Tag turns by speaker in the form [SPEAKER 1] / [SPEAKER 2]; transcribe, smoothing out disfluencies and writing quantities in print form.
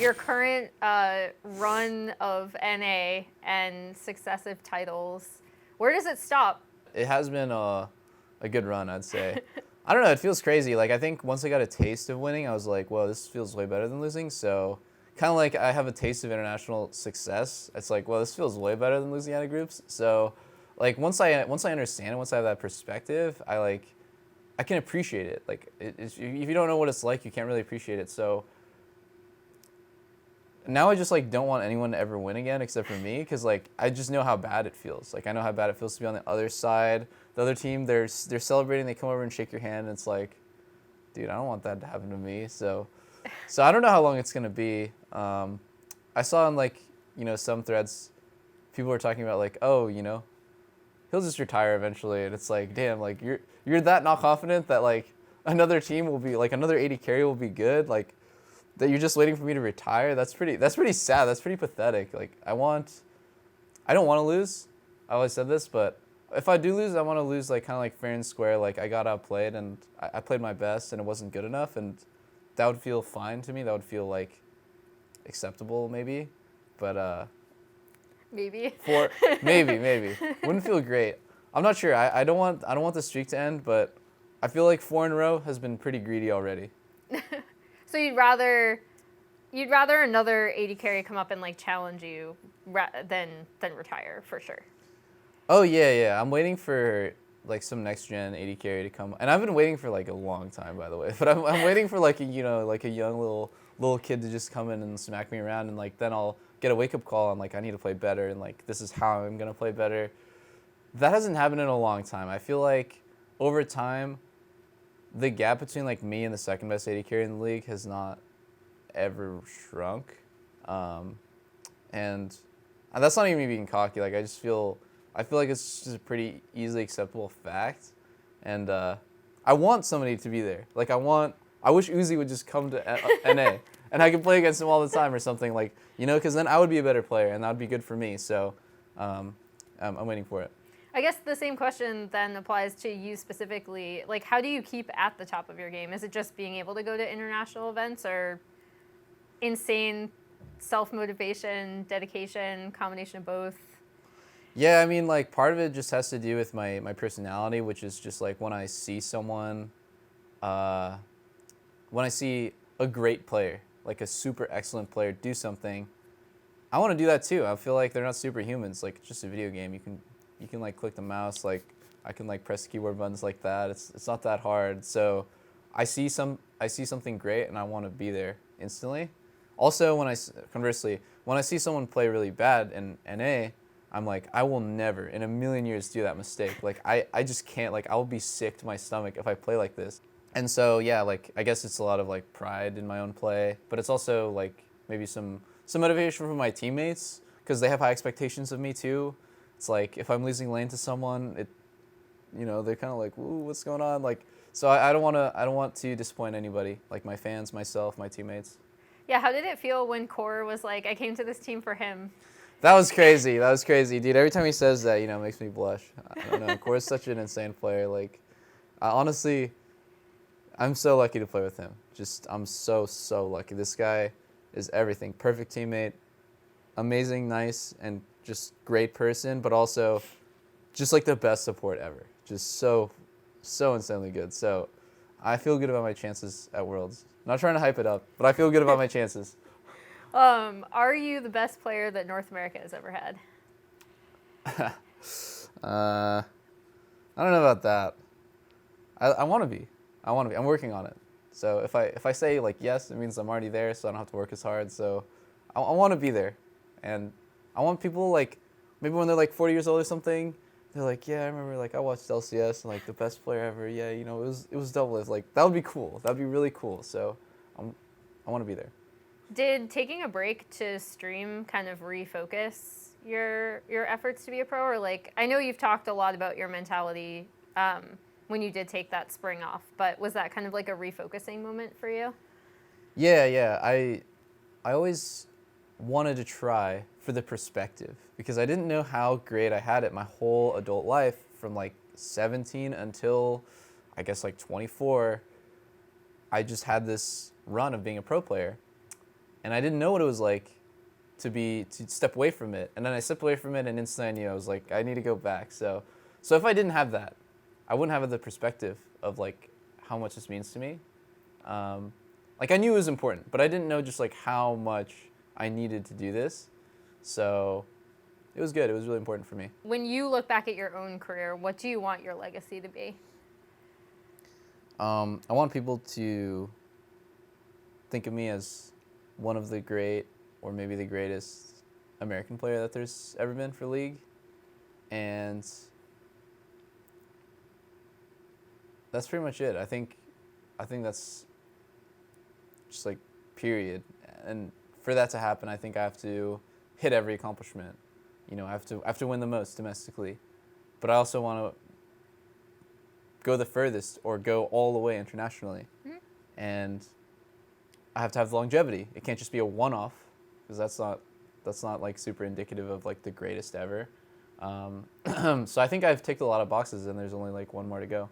[SPEAKER 1] your current run of NA and successive titles, where does it stop?
[SPEAKER 2] It has been a good run, I'd say. I don't know, it feels crazy. Like, I think once I got a taste of winning, I was like, well, this feels way better than losing. So kind of like I have a taste of international success. It's like, well, this feels way better than losing out of groups. So like once I understand it, once I have that perspective, I can appreciate it. Like if you don't know what it's like, you can't really appreciate it. So now I just like don't want anyone to ever win again except for me, because like I just know how bad it feels. Like I know how bad it feels to be on the other side. The other team, they're celebrating. They come over and shake your hand, and it's like, dude, I don't want that to happen to me. So I don't know how long it's gonna be. I saw in like some threads, people were talking about like, oh, he'll just retire eventually, and it's like, damn, like you're that not confident that like another team will be like another 80 carry will be good, like that you're just waiting for me to retire. That's pretty sad. That's pretty pathetic. Like I don't want to lose. I always said this, but if I do lose, I want to lose like kind of like fair and square. Like I got outplayed and I played my best and it wasn't good enough, and that would feel fine to me. That would feel like acceptable maybe, but
[SPEAKER 1] Maybe.
[SPEAKER 2] maybe wouldn't feel great. I'm not sure. I don't want the streak to end, but I feel like 4 in a row has been pretty greedy already.
[SPEAKER 1] So you'd rather another 80 carry come up and like challenge you than retire for sure.
[SPEAKER 2] Oh yeah. I'm waiting for like some next gen 80 carry to come, and I've been waiting for like a long time, by the way. But I'm waiting for like like a young little kid to just come in and smack me around, and like then I'll get a wake up call and like I need to play better, and like this is how I'm gonna play better. That hasn't happened in a long time. I feel like over time, the gap between like me and the second best 80 carry in the league has not ever shrunk, and that's not even me being cocky. Like I feel like it's just a pretty easily acceptable fact, and I want somebody to be there. Like I wish Uzi would just come to NA, and I could play against him all the time or something, like because then I would be a better player and that would be good for me. So I'm waiting for it.
[SPEAKER 1] I guess the same question then applies to you specifically. Like, how do you keep at the top of your game? Is it just being able to go to international events, or insane self-motivation, dedication, combination of both?
[SPEAKER 2] Yeah, I mean, like, part of it just has to do with my personality, which is just, like, when I see someone, when I see a great player, like a super excellent player, do something, I want to do that too. I feel like they're not superhumans. Like, it's just a video game. You can like click the mouse, like I can like press keyboard buttons like that. It's not that hard. So I see something great and I want to be there instantly. Also, conversely, when I see someone play really bad in NA, I'm like, I will never in a million years do that mistake. Like I just can't. Like I will be sick to my stomach if I play like this. And so yeah, like I guess it's a lot of like pride in my own play, but it's also like maybe some motivation from my teammates because they have high expectations of me too. It's like if I'm losing lane to someone, they're kind of like, "Ooh, what's going on?" Like, so I don't want to disappoint anybody, like my fans, myself, my teammates.
[SPEAKER 1] Yeah, how did it feel when Core was like, "I came to this team for him"?
[SPEAKER 2] That was crazy. That was crazy, dude. Every time he says that, it makes me blush. I don't know. Core's such an insane player. Like, honestly, I'm so lucky to play with him. I'm so lucky. This guy is everything. Perfect teammate, amazing, nice, and just great person, but also just like the best support ever. Just so insanely good. So I feel good about my chances at Worlds. Not trying to hype it up, but I feel good about my chances.
[SPEAKER 1] Are you the best player that North America has ever had?
[SPEAKER 2] I don't know about that. I want to be. I'm working on it. So if I say like yes, it means I'm already there, so I don't have to work as hard. So I want to be there, and I want people like maybe when they're like 40 years old or something, they're like, yeah, I remember like I watched LCS and like the best player ever. Yeah, it was Doublelift. Like that would be cool. That'd be really cool. So I want to be there.
[SPEAKER 1] Did taking a break to stream kind of refocus your efforts to be a pro, or like I know you've talked a lot about your mentality when you did take that spring off, but was that kind of like a refocusing moment for you?
[SPEAKER 2] Yeah. I always wanted to try for the perspective because I didn't know how great I had it my whole adult life from like 17 until I guess like 24. I just had this run of being a pro player. and I didn't know what it was like to step away from it. And then I stepped away from it, and instantly I knew I was like, I need to go back. So if I didn't have that, I wouldn't have the perspective of like how much this means to me. Like I knew it was important, but I didn't know just like how much I needed to do this. So it was good. It was really important for me.
[SPEAKER 1] When you look back at your own career, what do you want your legacy to be?
[SPEAKER 2] I want people to think of me as one of the great, or maybe the greatest American player that there's ever been for league. And that's pretty much it. I think that's just like period. And for that to happen, I think I have to hit every accomplishment. You know, I have to win the most domestically, but I also want to go the furthest or go all the way internationally. Mm-hmm. And I have to have the longevity. It can't just be a one-off, because that's not like super indicative of like the greatest ever. So I think I've ticked a lot of boxes, and there's only like one more to go.